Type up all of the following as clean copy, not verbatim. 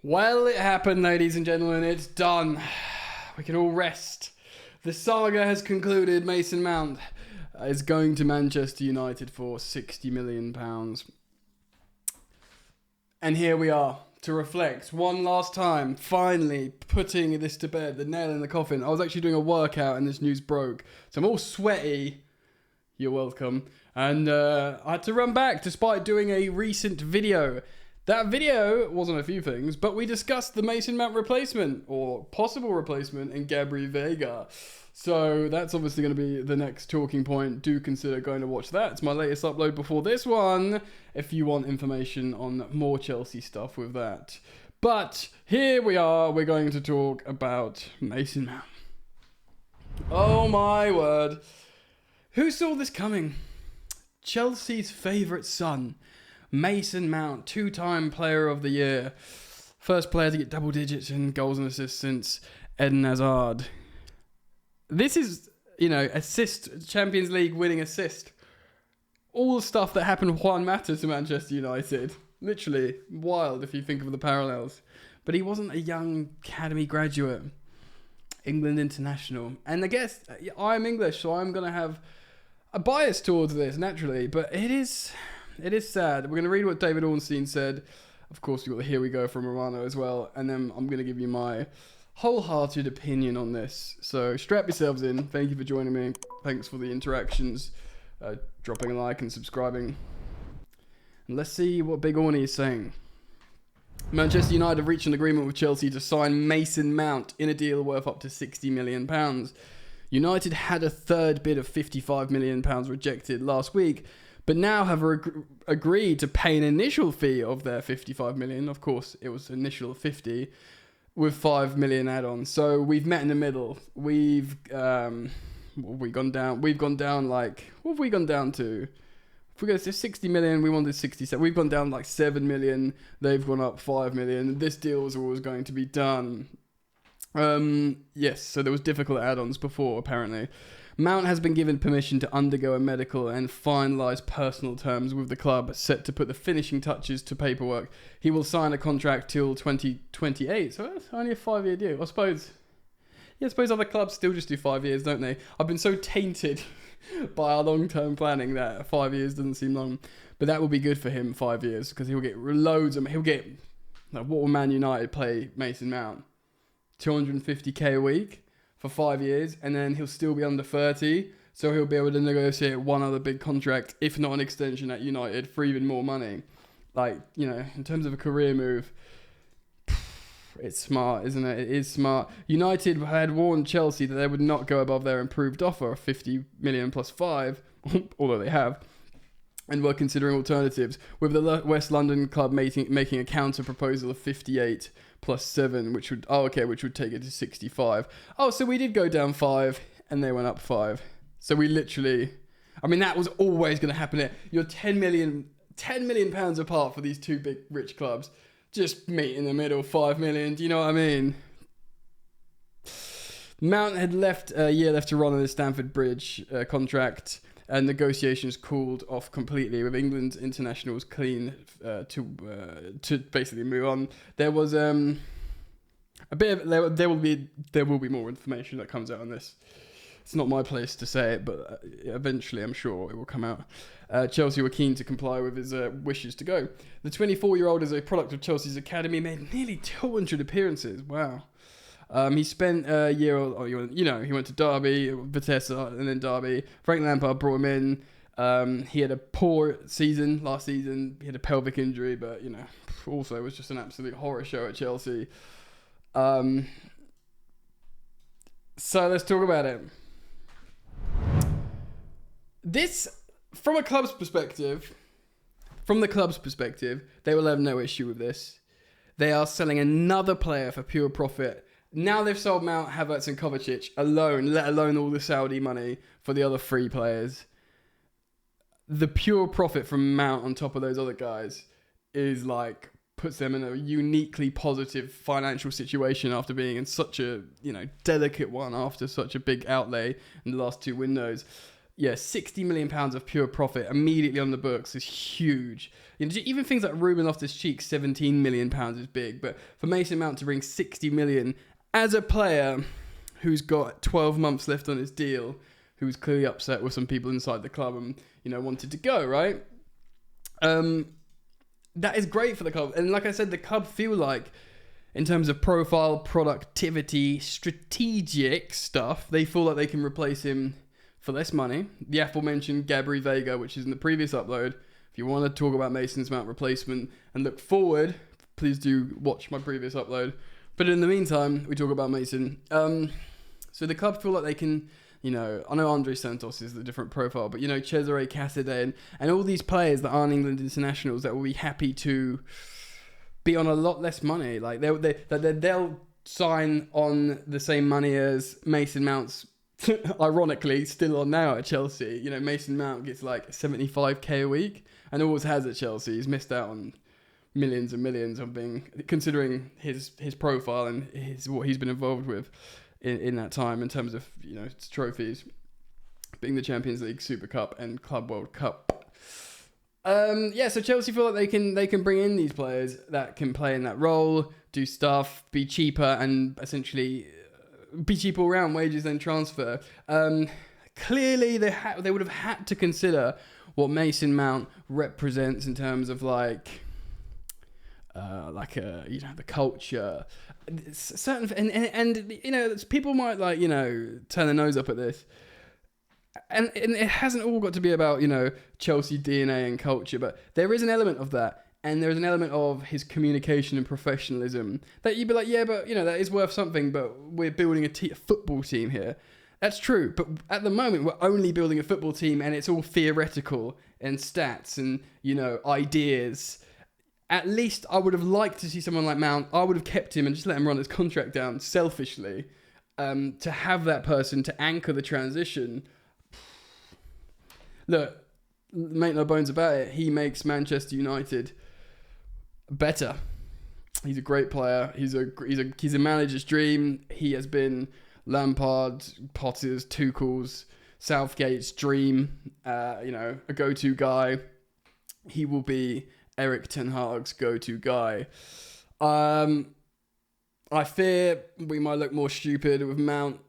Well, it happened, ladies and gentlemen. It's done. We can all rest. The saga has concluded. Mason Mount is going to Manchester United for £60 million. And here we are to reflect one last time, finally putting this to bed, the nail in the coffin. I was actually doing a workout and this news broke. So I'm all sweaty. You're welcome. And I had to run back despite doing a recent video. That video wasn't a few things, but we discussed the Mason Mount replacement, or possible replacement, in Gabri Veiga. So that's obviously going to be the next talking point. Do consider going to watch that. It's my latest upload before this one, if you want information on more Chelsea stuff with that. But here we are. We're going to talk about Mason Mount. Oh my word. Who saw this coming? Chelsea's favourite son, Mason Mount, two-time player of the year. First player to get double digits in goals and assists since Eden Hazard. This is, assist, Champions League winning assist. All the stuff that happened Juan Mata to Manchester United. Literally wild if you think of the parallels. But he wasn't a young academy graduate. England international. And I guess I'm English, so I'm going to have a bias towards this, naturally. But it is sad. We're going to read what David Ornstein said. Of course, we've got the Here We Go from Romano as well. And then I'm going to give you my wholehearted opinion on this. So strap yourselves in. Thank you for joining me. Thanks for the interactions. Dropping a like and subscribing. And let's see what Big Orny is saying. Manchester United have reached an agreement with Chelsea to sign Mason Mount in a deal worth up to £60 million. United had a third bid of £55 million rejected last week, but now have agreed to pay an initial fee of their £55 million. Of course, it was initial 50 with £5 million add-ons. So we've met in the middle. We've gone down like, what have we gone down to? If we go to 60 million, we wanted 67. We've gone down like 7 million. They've gone up 5 million. This deal was always going to be done. Yes, so there was difficult add-ons before, apparently. Mount has been given permission to undergo a medical and finalise personal terms with the club, set to put the finishing touches to paperwork. He will sign a contract till 2028, so that's only a 5-year deal. I suppose other clubs still just do 5 years, don't they? I've been so tainted by our long-term planning that 5 years doesn't seem long. But that will be good for him, 5 years, because he'll get loads of... what will Man United pay Mason Mount? 250k a week for 5 years, and then he'll still be under 30, so he'll be able to negotiate one other big contract, if not an extension at United, for even more money. In terms of a career move, it's smart, isn't it? It is smart. United had warned Chelsea that they would not go above their improved offer of 50 million plus 5, although they have, and were considering alternatives, with the West London club making a counter proposal of 58 plus 7, which would take it to 65. Oh, so we did go down 5 and they went up 5. So we literally, that was always going to happen. You're 10 million pounds apart for these two big rich clubs. Just meet in the middle, 5 million. Do you know what I mean? Mount had a year left to run on his Stamford Bridge contract, and negotiations cooled off completely, with England's internationals clean to basically move on. There was there will be more information that comes out on this. It's not my place to say it, but eventually I'm sure it will come out. Chelsea were keen to comply with his wishes to go. The 24-year-old is a product of Chelsea's academy, made nearly 200 appearances. Wow. He spent a year, he went to Derby, Vitesse, and then Derby. Frank Lampard brought him in. He had a poor season last season. He had a pelvic injury, but, also it was just an absolute horror show at Chelsea. So let's talk about it. This, from the club's perspective, they will have no issue with this. They are selling another player for pure profit. Now they've sold Mount, Havertz and Kovacic alone, let alone all the Saudi money for the other 3 players. The pure profit from Mount on top of those other guys is puts them in a uniquely positive financial situation after being in such a, delicate one after such a big outlay in the last 2 windows. yeah, £60 million of pure profit immediately on the books is huge. You know, even things like Ruben Loftus-Cheek, £17 million is big, but for Mason Mount to bring 60 million as a player who's got 12 months left on his deal, who's clearly upset with some people inside the club and, you know, wanted to go, right? That is great for the club. And like I said, the club feel like, in terms of profile, productivity, strategic stuff, they feel like they can replace him for less money. The aforementioned Gabri Vega, which is in the previous upload. If you want to talk about Mason's Mount replacement and look forward, please do watch my previous upload. But in the meantime, we talk about Mason. So the club feel like they can, you know, I know Andre Santos is the different profile, but, you know, Cesare Casadei and all these players that aren't England internationals that will be happy to be on a lot less money. Like, they'll sign on the same money as Mason Mount's, ironically, still on now at Chelsea. You know, Mason Mount gets like 75k a week and always has at Chelsea. He's missed out on millions and millions of being, considering his profile and what he's been involved with in that time in terms of, you know, trophies, being the Champions League, Super Cup and Club World Cup. So Chelsea feel like they can bring in these players that can play in that role, do stuff, be cheaper, and essentially be cheaper all round, wages then transfer. Clearly they would have had to consider what Mason Mount represents in terms of like you know, the culture, certain and you know, people might like, you know, turn their nose up at this. And it hasn't all got to be about, you know, Chelsea DNA and culture, but there is an element of that. And there's an element of his communication and professionalism that you'd be like, yeah, but, you know, that is worth something, but we're building a football team here. That's true. But at the moment, we're only building a football team and it's all theoretical and stats and, you know, ideas. At least I would have liked to see someone like Mount. I would have kept him and just let him run his contract down selfishly, to have that person to anchor the transition. Look, make no bones about it, he makes Manchester United better. He's a great player. He's a manager's dream. He has been Lampard, Potter's, Tuchel's, Southgate's dream. You know, a go-to guy. He will be Erik ten Hag's go-to guy. I fear we might look more stupid with Mount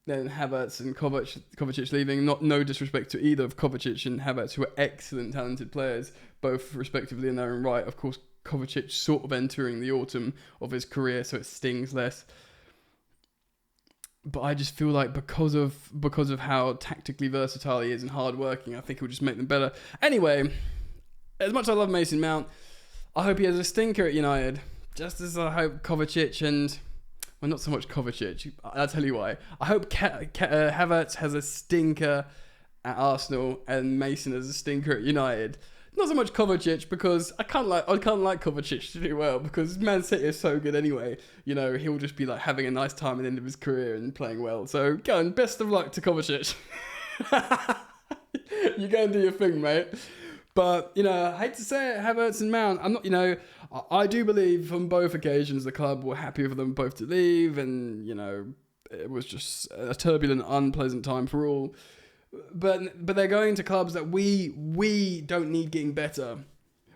than Havertz and Kovacic leaving. No disrespect to either of Kovacic and Havertz, who are excellent, talented players, both respectively in their own right. Of course, Kovacic sort of entering the autumn of his career, so it stings less. But I just feel like because of how tactically versatile he is and hardworking, I think it will just make them better. Anyway, as much as I love Mason Mount, I hope he has a stinker at United, just as I hope Kovacic and... Well, not so much Kovacic. I'll tell you why. I hope Havertz has a stinker at Arsenal and Mason has a stinker at United. Not so much Kovacic, because I can't like Kovacic to do well, because Man City is so good anyway. You know, he'll just be like having a nice time at the end of his career and playing well. So go on, best of luck to Kovacic. You go and do your thing, mate. But, you know, I hate to say it, Havertz and Mount, I'm not, you know, I do believe on both occasions the club were happy for them both to leave, and, you know, it was just a turbulent, unpleasant time for all. But they're going to clubs that we don't need getting better.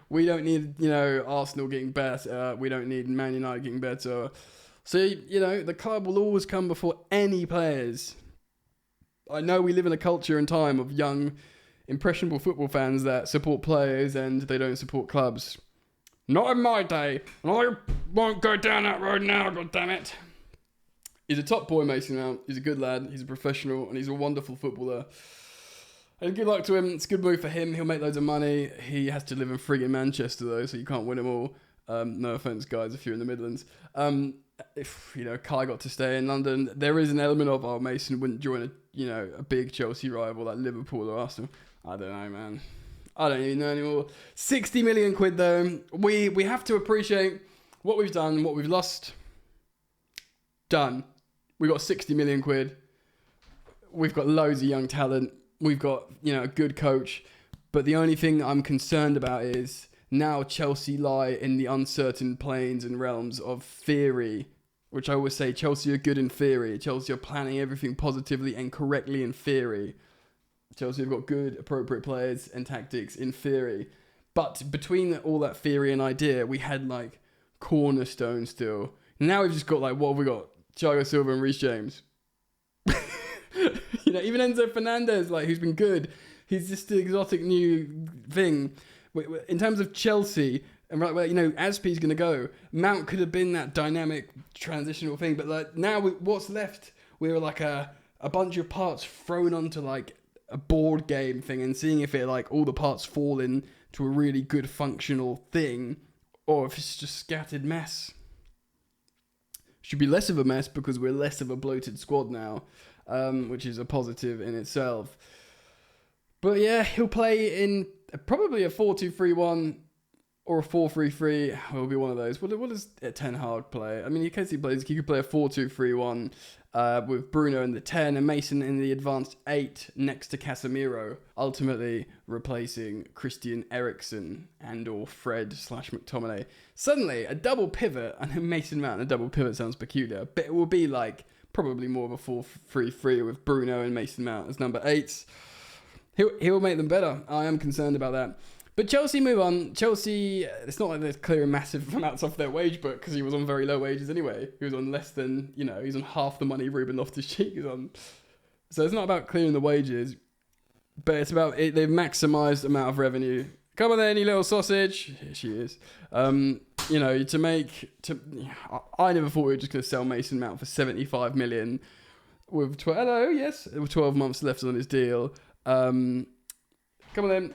We don't need, you know, Arsenal getting better. We don't need Man United getting better. So, you know, the club will always come before any players. I know we live in a culture and time of young, impressionable football fans that support players and they don't support clubs. Not in my day. And I won't go down that road now, goddammit. He's a top boy, Mason Mount. He's a good lad. He's a professional and he's a wonderful footballer. And good luck to him. It's a good move for him. He'll make loads of money. He has to live in friggin' Manchester though, so you can't win them all. No offence, guys, if you're in the Midlands. If, you know, Kai got to stay in London, there is an element of, oh, Mason wouldn't join a big Chelsea rival like Liverpool or Arsenal. I don't know, man. I don't even know anymore. 60 million quid though. We have to appreciate what we've done, what we've lost. Done. We got 60 million quid. We've got loads of young talent. We've got, you know, a good coach. But the only thing I'm concerned about is now Chelsea lie in the uncertain plains and realms of theory, which I always say Chelsea are good in theory. Chelsea are planning everything positively and correctly in theory. Chelsea have got good, appropriate players and tactics in theory. But between all that theory and idea, we had like cornerstone still. Now we've just got like, what have we got? Thiago Silva and Reece James. You know, even Enzo Fernandez, like, who's been good. He's just an exotic new thing. In terms of Chelsea, and right, well, you know, Azpi's going to go. Mount could have been that dynamic transitional thing, but like now, what's left? We're like a bunch of parts thrown onto like a board game thing and seeing if it like all the parts fall in to a really good functional thing, or if it's just scattered mess. Should be less of a mess because we're less of a bloated squad now, which is a positive in itself. But yeah, he'll play in probably a 4-2-3-1 or a 4-3-3. It will be one of those. What does Ten Hag play? I mean, he could play a 4-2-3-1 with Bruno in the 10 and Mason in the advanced 8 next to Casemiro, ultimately replacing Christian Eriksen and or Fred/McTominay. Suddenly, a double pivot, and Mason Mount, a double pivot sounds peculiar, but it will be like probably more of a 4-3-3 with Bruno and Mason Mount as number 8s. He'll make them better. I am concerned about that. But Chelsea move on. Chelsea, it's not like they're clearing massive amounts off their wage book because he was on very low wages anyway. He was on less than, you know, he's on half the money Ruben Loftus-Cheek is on. So it's not about clearing the wages, but it's about they've maximised the amount of revenue. Come on then, you little sausage. Here she is. You know, I never thought we were just going to sell Mason Mount for 75 million with 12 months left on his deal. Come on then.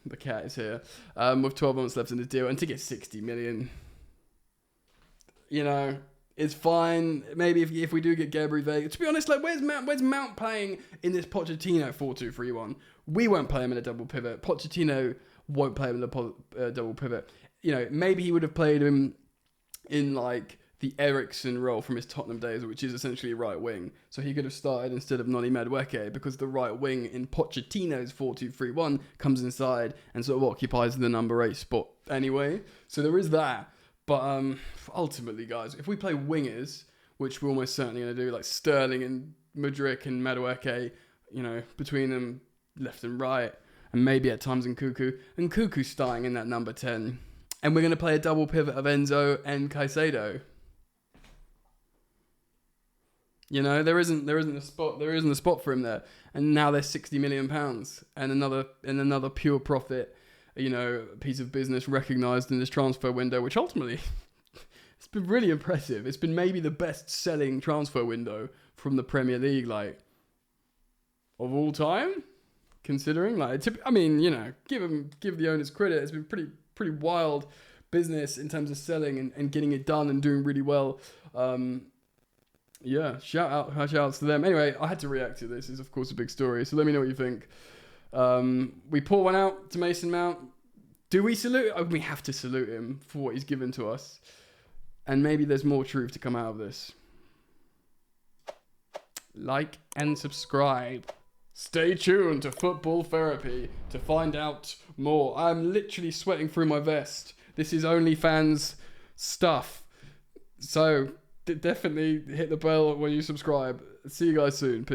The cat is here. With 12 months left in the deal, and to get 60 million, you know, it's fine. Maybe if we do get Gabriel Vega, to be honest, like where's Mount playing in this Pochettino 4-2-3-1? We won't play him in a double pivot. Pochettino won't play him in a double pivot. You know, maybe he would have played him in like the Eriksen role from his Tottenham days, which is essentially right wing. So he could have started instead of Noni Madueke because the right wing in Pochettino's 4-2-3-1 comes inside and sort of occupies the number 8 spot anyway. So there is that. But ultimately, guys, if we play wingers, which we're almost certainly going to do, like Sterling and Mudryk and Madueke, you know, between them left and right, and maybe at times in and Cuckoo starting in that number 10. And we're going to play a double pivot of Enzo and Caicedo. You know, there isn't a spot for him there, and now there's £60 million and another pure profit, you know, piece of business recognised in this transfer window, which ultimately it's been really impressive. It's been maybe the best selling transfer window from the Premier League, like of all time, considering I mean, you know, give the owners credit. It's been pretty wild business in terms of selling and getting it done and doing really well. Yeah, shout outs to them. Anyway, I had to react to this. It's of course a big story, so let me know what you think. We pour one out to Mason Mount. Do we salute? Oh, we have to salute him for what he's given to us. And maybe there's more truth to come out of this. Like and subscribe. Stay tuned to Football Therapy to find out more. I'm literally sweating through my vest. This is OnlyFans stuff. So definitely hit the bell when you subscribe. See you guys soon. Peace.